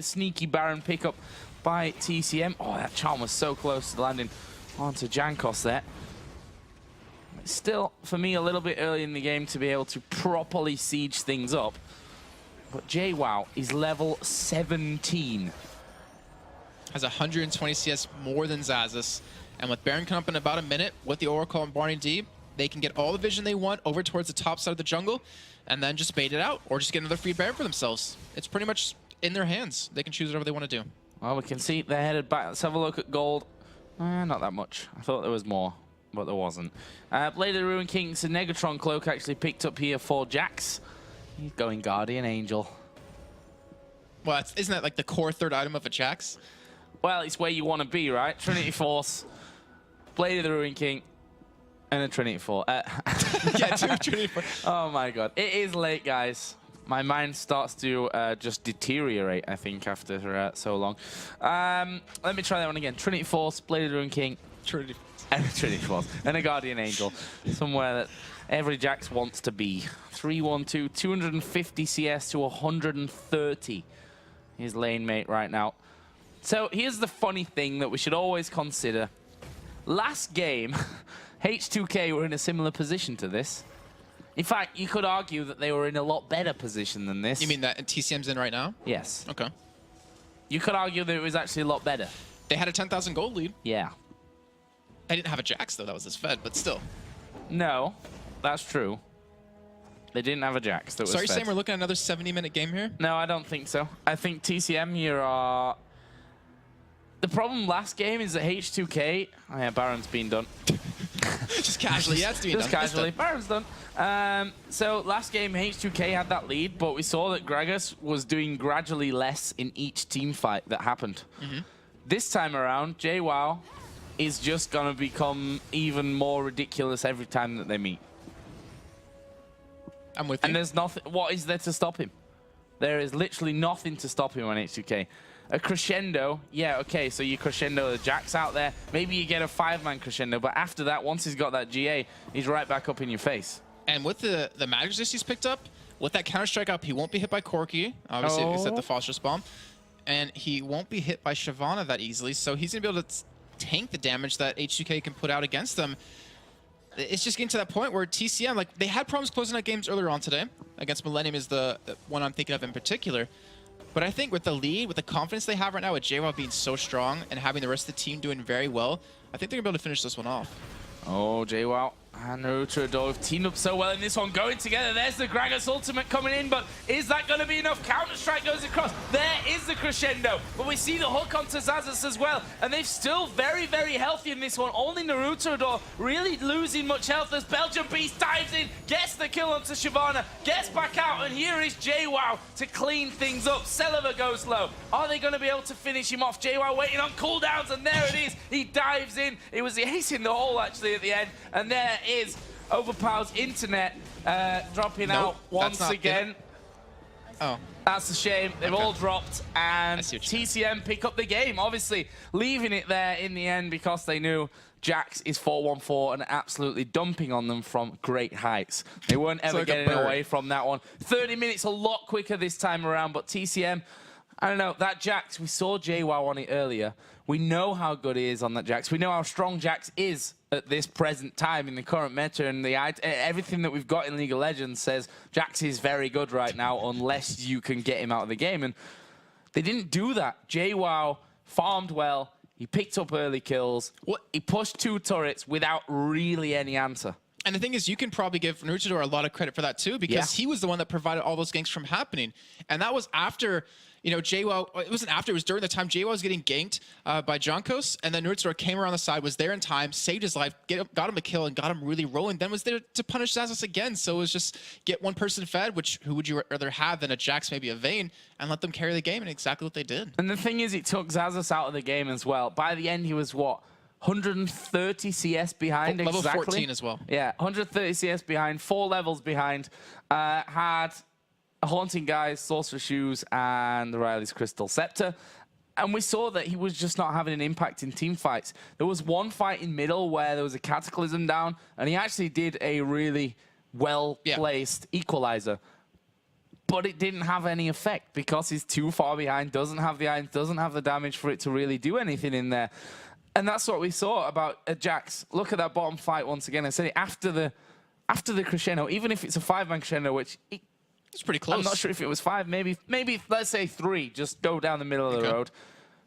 sneaky Baron pickup by TCM. Oh, that charm was so close to landing onto Jankos there. It's still, for me, a little bit early in the game to be able to properly siege things up. But Jwaow is level 17. Has 120 CS more than Xaxus. And with Baron coming up in about a minute, with the Oracle and BarneyD, they can get all the vision they want over towards the top side of the jungle, and then just bait it out, or just get another free Baron for themselves. It's pretty much in their hands. They can choose whatever they want to do. Well, we can see they're headed back. Let's have a look at gold. Not that much. I thought there was more, but there wasn't. Blade of the Rune King, it's a Negatron cloak actually picked up here for Jax. He's going Guardian Angel. Well, isn't that like the core third item of a Jax? Well, it's where you want to be, right? Trinity Force, Blade of the Rune King, and a Trinity Force. Yeah, two Trinity Force. Oh my god. It is late, guys. My mind starts to just deteriorate, I think, after so long. Let me try that one again. Trinity Force, Blade of the Rune King, Trinity and a Trinity Force, and a Guardian Angel. Somewhere that every Jax wants to be. 3-1-2, 250 CS to 130. His lane mate right now. So here's the funny thing that we should always consider. Last game, H2k were in a similar position to this. In fact, you could argue that they were in a lot better position than this. You mean that TCM's in right now? Yes. Okay. You could argue that it was actually a lot better. They had a 10,000 gold lead. Yeah. They didn't have a Jax, though. That was his fed, but still. No, that's true. They didn't have a Jax that was So are you fed. saying we're looking at another 70-minute game here? No, I don't think so. I think TCM here are... The problem last game is that H2k... Oh yeah, Baron's been done. Just casually, yeah, it's being Just done. casually. Baron's done. So last game, H2k had that lead, but we saw that Gragas was doing gradually less in each team fight that happened. This time around, Jwaow is just going to become even more ridiculous every time that they meet. I'm with you. And there's nothing... What is there to stop him? There is literally nothing to stop him on H2k. A crescendo, yeah, okay, so you crescendo the Jax out there. Maybe you get a 5-man crescendo, but after that, once he's got that GA, he's right back up in your face. And with the magic resist he's picked up, with that counter-strike up, he won't be hit by Corki. Obviously, if he set the phosphorus bomb. And he won't be hit by Shyvana that easily, so he's going to be able to tank the damage that H2k can put out against them. It's just getting to that point where TCM, like, they had problems closing out games earlier on today. Against Millennium is the one I'm thinking of in particular. But I think with the lead, with the confidence they have right now, with Jwaow being so strong and having the rest of the team doing very well, I think they're going to be able to finish this one off. Oh, Jwaow And Naruterador have teamed up so well in this one, going together. There's the Gragas ultimate coming in, but is that going to be enough? Counter-Strike goes across. There is the crescendo, but we see the hook onto Xaxus as well, and they're still very, very healthy in this one. Only Naruterador really losing much health as Belgianbeast dives in, gets the kill onto Shyvana, gets back out, and here is Jwaow to clean things up. Celaver goes low. Are they going to be able to finish him off? Jwaow waiting on cooldowns, and there it is. He dives in. It was the ace in the hole, actually, at the end, and there is Overpow's internet dropping out once again. Oh. That's a shame. They've all dropped, and TCM pick up the game, obviously leaving it there in the end because they knew Jax is 4-1-4 and absolutely dumping on them from great heights. They weren't ever getting away from that one. 30 minutes, a lot quicker this time around, but TCM, I don't know, that Jax, we saw Jwaow on it earlier. We know how good he is on that Jax. We know how strong Jax is at this present time in the current meta, and everything that we've got in League of Legends says Jax is very good right now unless you can get him out of the game. And they didn't do that. Jwaow farmed well. He picked up early kills. He pushed 2 turrets without really any answer. And the thing is, you can probably give Naruterador a lot of credit for that too, because he was the one that provided all those ganks from happening. And that was after, you know, Jwaow, it wasn't after, it was during the time Jwaow was getting ganked by Jankos, and then Naruterador came around the side, was there in time, saved his life, got him a kill, and got him really rolling, then was there to punish Xaxus again. So it was just get one person fed, which who would you rather have than a Jax, maybe a VIII, and let them carry the game, and exactly what they did. And the thing is, it took Xaxus out of the game as well. By the end, he was, what, 130 CS behind, level exactly. 14 as well. Yeah, 130 CS behind, 4 levels behind. Had a Haunting Guys, Sorcerer Shoes, and the Riley's Crystal Scepter. And we saw that he was just not having an impact in team fights. There was one fight in middle where there was a Cataclysm down, and he actually did a really well-placed equalizer. But it didn't have any effect because he's too far behind, doesn't have the irons, doesn't have the damage for it to really do anything in there. And that's what we saw about Jax. Look at that bottom fight once again. I said it after the crescendo, even if it's a 5-man crescendo, which it's pretty close. I'm not sure if it was 5, maybe let's say 3. Just go down the middle of the road.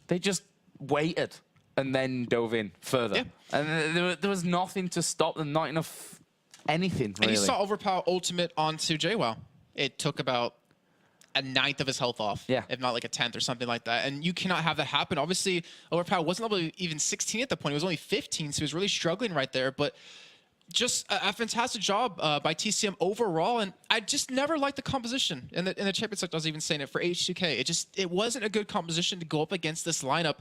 They just waited and then dove in further, and there was nothing to stop them. Not enough anything. Really. And you saw Overpow ultimate onto Jwaow. It took about a 9th of his health off, if not like a 10th or something like that. And you cannot have that happen. Obviously, Overpow wasn't level even 16 at the point. He was only 15, so he was really struggling right there. But just a fantastic job by TCM overall. And I just never liked the composition. In the champion select, I was even saying it for H2k. It wasn't a good composition to go up against this lineup.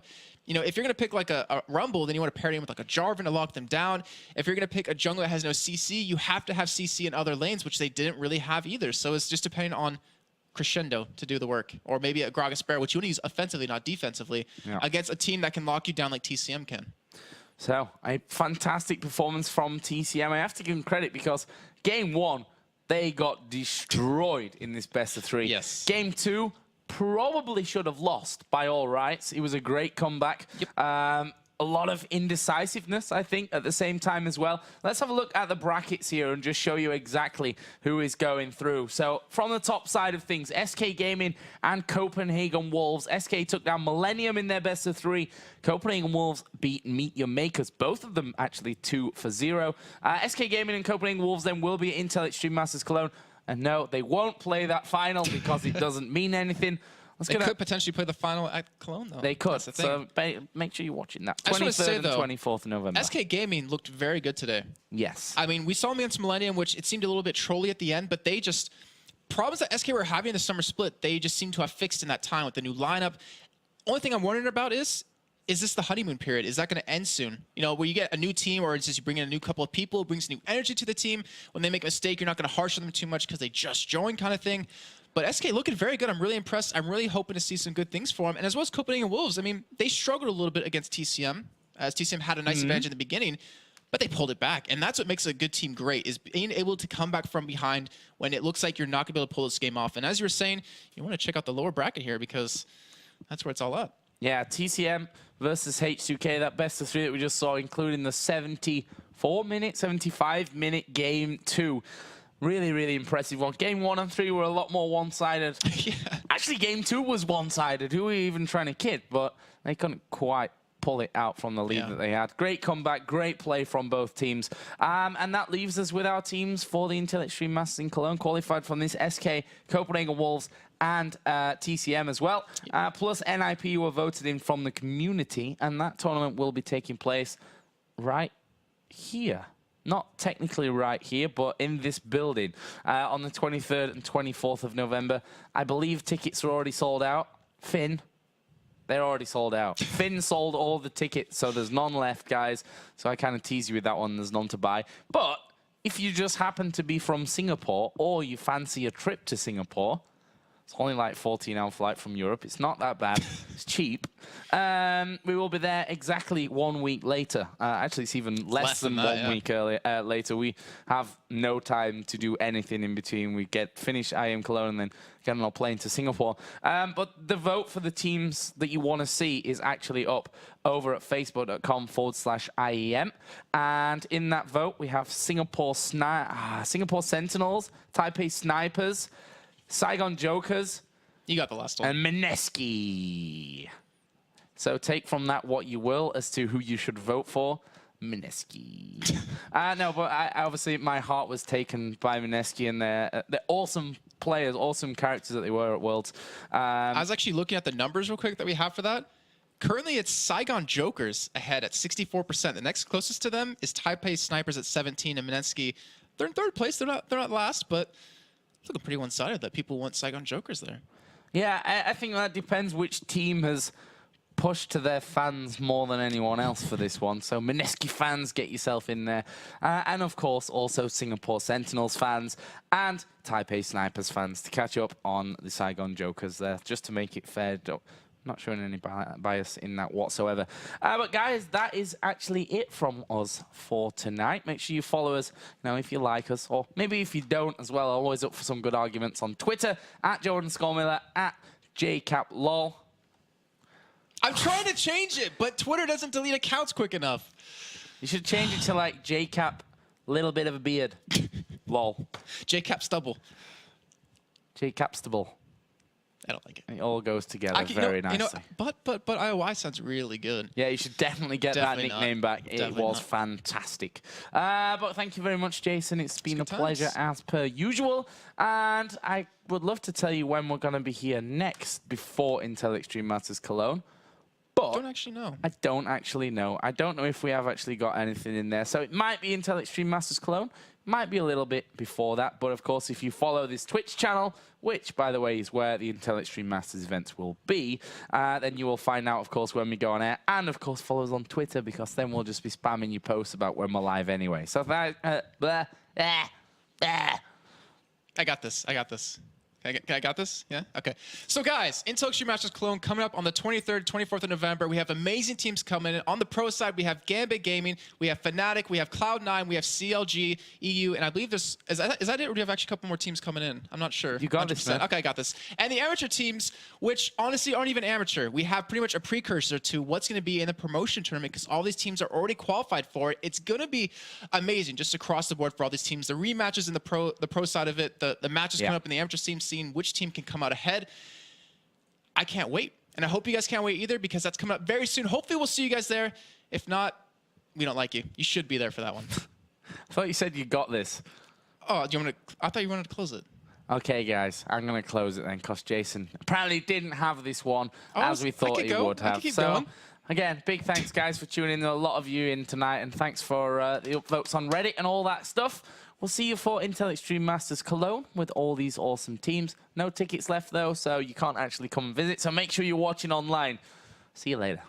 You know, if you're going to pick like a Rumble, then you want to pair him with like a Jarvan to lock them down. If you're going to pick a jungler that has no CC, you have to have CC in other lanes, which they didn't really have either. So it's just depending on crescendo to do the work, or maybe a Gragas Bear, which you want to use offensively, not defensively, against a team that can lock you down like TCM can. So a fantastic performance from TCM. I have to give them credit because game 1, they got destroyed in this best of 3. Yes. Game 2, probably should have lost by all rights. It was a great comeback. A lot of indecisiveness, I think, at the same time as well. Let's have a look at the brackets here and just show you exactly who is going through. So from the top side of things, SK-Gaming and Copenhagen Wolves. SK took down Millennium in their best of 3. Copenhagen Wolves beat Meet Your Makers, both of them actually 2-0. SK-Gaming and Copenhagen Wolves then will be at Intel Extreme Masters Cologne. And no, they won't play that final because it doesn't mean anything. They could potentially play the final at Cologne, though. They could. So make sure you're watching that. 23rd and 24th of November. SK Gaming looked very good today. Yes. I mean, we saw them against Millennium, which it seemed a little bit trolly at the end, but they just... Problems that SK were having in the summer split, they just seem to have fixed in that time with the new lineup. Only thing I'm wondering about is this the honeymoon period? Is that going to end soon? You know, where you get a new team, or it's just you bring in a new couple of people, it brings new energy to the team. When they make a mistake, you're not going to harsh on them too much because they just joined kind of thing. But SK looking very good. I'm really impressed. I'm really hoping to see some good things for them. And as well as Copenhagen Wolves, I mean, they struggled a little bit against TCM, as TCM had a nice advantage in the beginning, but they pulled it back. And that's what makes a good team great, is being able to come back from behind when it looks like you're not going to be able to pull this game off. And as you were saying, you want to check out the lower bracket here because that's where it's all at. Yeah, TCM versus H2k, that best of 3 that we just saw, including the 75-minute game 2. Really, really impressive one. Game 1 and 3 were a lot more one-sided. Actually, game 2 was one-sided. Who were you even trying to kid? But they couldn't quite pull it out from the lead that they had. Great comeback, great play from both teams. And that leaves us with our teams for the Intel Extreme Masters in Cologne, qualified from this SK, Copenhagen Wolves, and TCM as well. Plus NIP were voted in from the community, and that tournament will be taking place right here. Not technically right here, but in this building on the 23rd and 24th of November. I believe tickets are already sold out. Finn, they're already sold out. Finn sold all the tickets, so there's none left, guys. So I kind of tease you with that one. There's none to buy. But if you just happen to be from Singapore or you fancy a trip to Singapore, it's only like 14-hour flight from Europe. It's not that bad. It's cheap. We will be there exactly 1 week later. Actually, it's even less than that, 1 week later. We have no time to do anything in between. We finish IEM Cologne and then get on a plane to Singapore. But the vote for the teams that you want to see is actually up over at facebook.com/IEM. And in that vote, we have Singapore Sentinels, Taipei Snipers, Saigon Jokers. You got the last one. And Mineski. So take from that what you will as to who you should vote for. Mineski. No, but obviously my heart was taken by Mineski and their awesome players, awesome characters that they were at Worlds. I was actually looking at the numbers real quick that we have for that. Currently, it's Saigon Jokers ahead at 64%. The next closest to them is Taipei Snipers at 17, and Mineski, they're in third place. They're not last, but it's looking pretty one-sided that people want Saigon Jokers there. Yeah, I think that depends which team has pushed to their fans more than anyone else for this one. So Mineski fans, get yourself in there. And of course, also Singapore Sentinels fans and Taipei Snipers fans to catch up on the Saigon Jokers there, just to make it fair. Not showing any bias in that whatsoever. But guys, that is actually it from us for tonight. Make sure you follow us, if you like us, or maybe if you don't as well. Always up for some good arguments on Twitter, at Jordan_Miller, at JCapLol. I'm trying to change it, but Twitter doesn't delete accounts quick enough. You should change it to like JCap, little bit of a beard. Lol. JCap Stubble. JCap Stubble. I don't like it. It all goes together very nicely. But IOI sounds really good. Yeah, you should definitely get that nickname back. It was fantastic. But thank you very much, Jason. It's been a pleasure as per usual. And I would love to tell you when we're going to be here next before Intel Extreme Masters Cologne. But I don't actually know. I don't actually know. I don't know if we have actually got anything in there. So it might be Intel Extreme Masters Cologne. Might be a little bit before that. But of course, if you follow this Twitch channel, which, by the way, is where the Intel Extreme Masters events will be, then you will find out, of course, when we go on air. And, of course, follow us on Twitter, because then we'll just be spamming you posts about when we're live anyway. So, I got this. I got this? Yeah? Okay. So, guys, Intel Extreme Masters Cologne coming up on the 23rd, 24th of November. We have amazing teams coming in. On the pro side, we have Gambit Gaming, we have Fnatic, we have Cloud9, we have CLG, EU, and I believe there's... Is that it, or do you have actually a couple more teams coming in? I'm not sure. You got 100%. This, man. Okay, I got this. And the amateur teams, which honestly aren't even amateur. We have pretty much a precursor to what's going to be in the promotion tournament, because all these teams are already qualified for it. It's going to be amazing just across the board for all these teams. The rematches in the pro side of it, the matches coming up in the amateur team scene, which team can come out ahead. I can't wait. And I hope you guys can't wait either, because that's coming up very soon. Hopefully we'll see you guys there. If not, we don't like you. You should be there for that one. I thought you said you got this. Oh, do you want to? I thought you wanted to close it. Okay, guys, I'm going to close it then, because Jason apparently didn't have this one as we thought he would have. So, again, big thanks, guys, for tuning in. A lot of you in tonight, and thanks for the upvotes on Reddit and all that stuff. We'll see you for Intel Extreme Masters Cologne with all these awesome teams. No tickets left, though, so you can't actually come and visit. So make sure you're watching online. See you later.